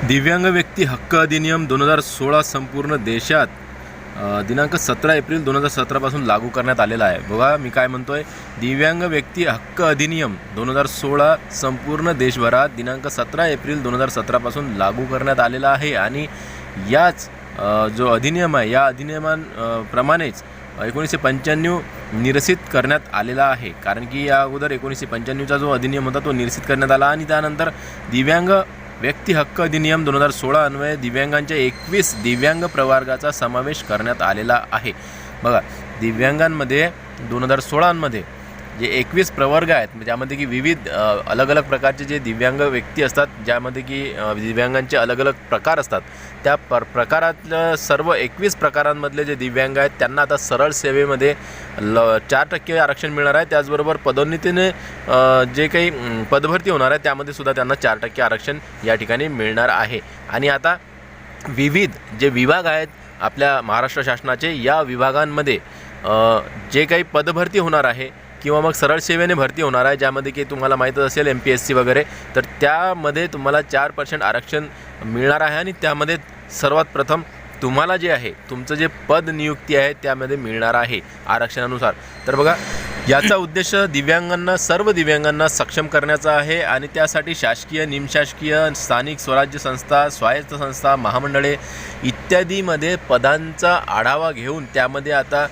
दिव्यांग व्यक्ती हक्क अधिनियम 2016 संपूर्ण देशात दिनांक 17 एप्रिल 2017 पासून लागू करण्यात आलेला आहे। बघा मी काय म्हणतोय, दिव्यांग व्यक्ती हक्क अधिनियम 2016 संपूर्ण देशभरात दिनांक 17 एप्रिल 2017 पासून लागू करण्यात आलेला आहे। आणि याच जो अधिनियम आहे या अधिनियमाप्रमाणेच 1995 निरसित करण्यात आलेला आहे। कारण की या अगोदर 1995चा जो अधिनियम होता तो निरसित करण्यात आला आणि त्यानंतर दिव्यांग व्यक्ती हक्क अधिनियम 2016 अन्वये दिव्यांगांच्या 21 दिव्यांग प्रवर्गाचा समावेश करण्यात आलेला आहे। बघा दिव्यांगांमध्ये 2016 मध्ये जे 21 प्रवर्ग आहेत, ज्यामध्ये की विविध अलग अलग प्रकारचे जे दिव्यांग व्यक्ती असतात, ज्यामध्ये की दिव्यांगांचे अलग अलग प्रकार असतात, त्या प्रकारातलं सर्व 21 प्रकारांमधले जे दिव्यांग आहेत त्यांना आता सरळ सेवेमध्ये 4% आरक्षण मिळणार आहे। त्याचबरोबर पदोन्नतीने जे काही पदभरती होणार आहे त्यामध्ये सुद्धा त्यांना 4% आरक्षण या ठिकाणी मिळणार आहे। आणि आता विविध जे विभाग आहेत आपल्या महाराष्ट्र शासनाचे, या विभागांमध्ये जे काही पदभरती होणार आहे किंवा मग सरळ सेवेने भरती होणार आहे, ज्यामध्ये की तुम्हाला माहीतच असेल MPSC वगैरे, तर त्यामध्ये तुम्हाला 4% आरक्षण मिळणार आहे। आणि त्यामध्ये सर्वात प्रथम तुम्हाला जे आहे तुमचं जे पद नियुक्ती आहे त्यामध्ये मिळणार आहे आरक्षणानुसार। तर बघा याचा उद्देश दिव्यांगांना, सर्व दिव्यांगांना सक्षम करण्याचा आहे आणि त्यासाठी शासकीय, निमशासकीय, स्थानिक स्वराज्य संस्था, स्वायत्त संस्था, महामंडळे इत्यादीमध्ये पदांचा आढावा घेऊन त्यामध्ये आता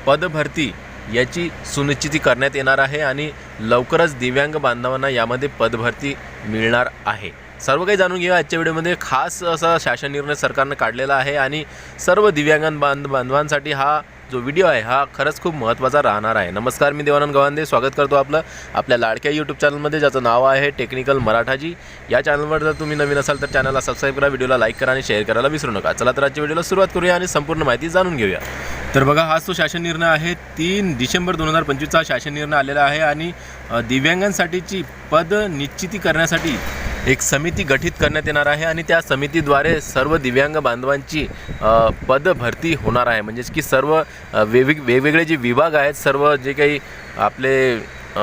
पदभरती याची सुनिश्चिती करण्यात येणार आहे आणि लवकरच दिव्यांग बांधवांना यामध्ये पदभरती मिळणार आहे। सर्व काही जाणून घेऊया आजच्या व्हिडिओमध्ये। खास असा शासन निर्णय सरकारने काढलेला आहे आणि सर्व दिव्यांग बांधवांसाठी हा जो व्हिडिओ आहे हा खरंच खूप महत्त्वाचा राहणार आहे। नमस्कार, मी देवानंद गवांदे स्वागत करतो आपल्या लाडक्या यूट्यूब चॅनलमध्ये, ज्याचं नाव आहे टेक्निकल मराठाजी। या चॅनलवर जर तुम्ही नवीन असाल तर चॅनलला सबस्क्राईब करा, व्हिडिओला लाईक करा आणि शेअर करायला विसरू नका। चला तर आजच्या व्हिडिओला सुरुवात करूया आणि संपूर्ण माहिती जाणून घेऊया। तर बघा हाच तो शासन निर्णय आहे। 3 डिसेंबर 2025चा शासन निर्णय आलेला आहे आणि दिव्यांगांसाठीची पद निश्चिती करण्यासाठी एक समिती गठीत करण्यात येणार आहे आणि त्या समितीद्वारे सर्व दिव्यांग बांधवांची पदभरती होणार आहे। म्हणजेच की सर्व वेगवेगळे जे विभाग आहेत, सर्व जे काही आपले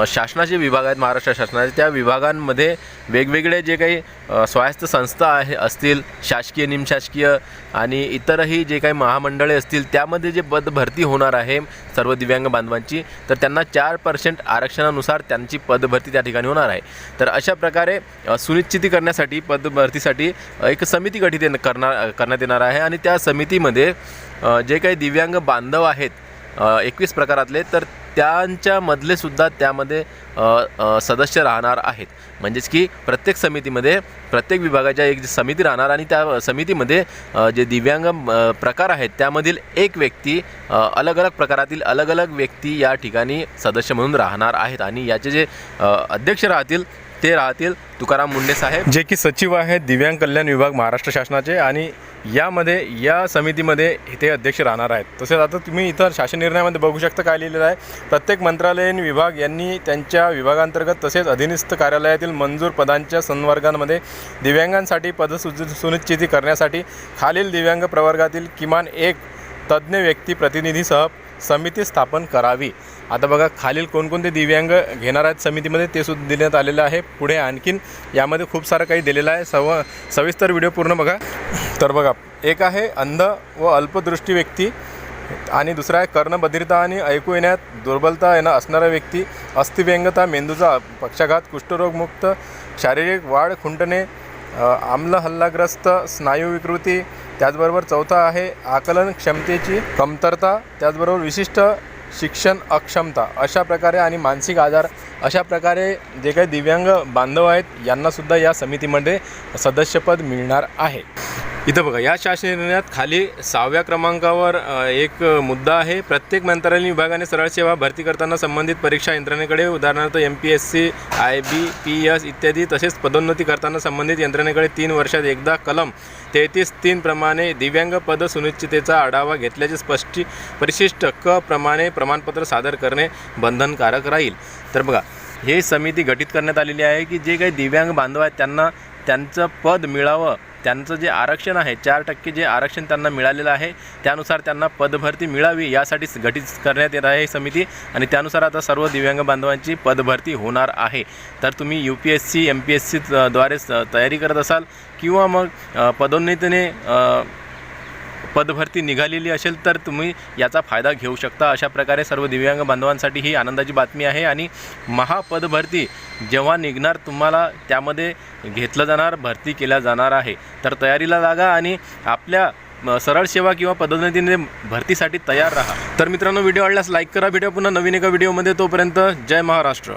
शासनाचे विभाग आहेत महाराष्ट्र शासनाचे, त्या विभागांमध्ये वेगवेगळे जे काही स्वायत्त संस्था असतील, शासकीय, निमशासकीय आणि इतरही जे काही महामंडळे असतील, त्यामध्ये जे पदभरती होणार आहे सर्व दिव्यांग बांधवांची, तर त्यांना 4% आरक्षणानुसार त्यांची पदभरती त्या ठिकाणी होणार आहे। तर अशा प्रकारे सुनिश्चिती करण्यासाठी पदभरतीसाठी एक समिती गठीत करण्यात येणार आहे आणि त्या समितीमध्ये जे काही दिव्यांग बांधव आहेत 21 प्रकारातले, तर त्यांच्यामधले सुद्धा त्यामध्ये सदस्य राहणार आहेत। म्हणजेच की प्रत्येक समितीमध्ये प्रत्येक विभागाच्या एक समिती राहणार आणि त्या समितीमध्ये जे दिव्यांग प्रकार आहेत त्यामधील एक व्यक्ती, अलग अलग प्रकारातील अलग अलग व्यक्ती या ठिकाणी सदस्य म्हणून राहणार आहेत। आणि याचे जे अध्यक्ष राहतील ते राहतील तुकाराम मुंडे साहेब, जे की सचिव आहेत दिव्यांग कल्याण विभाग महाराष्ट्र शासनाचे, आणि या समितीमध्ये ते अध्यक्ष राहणार आहेत। तसेच आता तुम्ही इतर शासन निर्णयामध्ये बघू शकता काय लिहिलेलं आहे, प्रत्येक मंत्रालयीन विभाग यांनी त्यांच्या विभागांतर्गत तसेच अधीनस्थ कार्यालयातील मंजूर पदांच्या संवर्गांमध्ये दिव्यांगांसाठी सुनिश्चिती करण्यासाठी खालील दिव्यांग प्रवर्गातील किमान एक तज्ज्ञ व्यक्ती प्रतिनिधीसह समिती स्थापन करावी। आता बघा खालील कोणकोणते दिव्यांग घेणार आहेत समितीमध्ये ते सुद्धा देण्यात आलेलं आहे। पुढे आणखीन यामध्ये खूप सारं काही दिलेलं आहे, सविस्तर व्हिडिओ पूर्ण बघा। तर बघा एक आहे अंध व अल्पदृष्टी व्यक्ती, आणि दुसरा आहे कर्णबधिरता आणि ऐकू येण्यात दुर्बलता असणारा व्यक्ती, अस्थिव्यंगता, मेंदूचा पक्षाघात, कुष्ठरोगमुक्त, शारीरिक वाढ खुंटणे, आम्ल हल्लाग्रस्त, स्नायू विकृती, त्याचबरोबर चौथा आहे आकलन क्षमतेची कमतरता, त्याचबरोबर विशिष्ट शिक्षण अक्षमता, अशा प्रकारे आणि मानसिक आजार, अशा प्रकारे जे काही दिव्यांग बांधव आहेत यांनासुद्धा या समितीमध्ये सदस्यपद मिळणार आहे। इथं बघा या शासन निर्णयात खाली 6व्या क्रमांकावर एक मुद्दा आहे, प्रत्येक मंत्रालयीन विभागाने सरळ सेवा भरती करताना संबंधित परीक्षा यंत्रणेकडे, उदाहरणार्थ MPSC, IBPS इत्यादी, तसेच पदोन्नती करताना संबंधित यंत्रणेकडे 3 वर्षात एकदा कलम 33(3) प्रमाणे दिव्यांग पद सुनिश्चितेचा आढावा घेतल्याचे परिशिष्ट क प्रमाणे प्रमाणपत्र सादर करणे बंधनकारक राहील। तर बघा हे समिती गठीत करण्यात आलेली आहे की जे काही दिव्यांग बांधव आहेत त्यांना त्यांचं पद मिळावं, त्यांचं जे आरक्षण आहे 4% जे आरक्षण त्यांना मिळालेलं आहे त्यानुसार त्यांना पदभरती मिळावी यासाठी गठीत करण्यात येत आहे ही समिती आणि त्यानुसार आता सर्व दिव्यांग बांधवांची पदभरती होणार आहे। तर तुम्ही UPSC MPSC द्वारे तयारी करत असाल किंवा मग पदोन्नतीने पदभरती निघालेली असेल तर तुम्ही याचा फायदा घेऊ शकता। अशा प्रकारे सर्व दिव्यांग बांधवांसाठी ही आनंदाची बातमी आहे आणि महापदभरती जेव्हा निघणार तुम्हाला त्यामध्ये घेतलं जाणार, भरती केल्या जाणार आहे। तर तयारीला लागा आणि आपल्या सरळ सेवा किंवा पदोन्नतीने भरतीसाठी तयार राहा। तर मित्रांनो, व्हिडिओ आवडल्यास लाईक करा, भेटूया पुन्हा नवीन एका व्हिडिओमध्ये। तोपर्यंत जय महाराष्ट्र।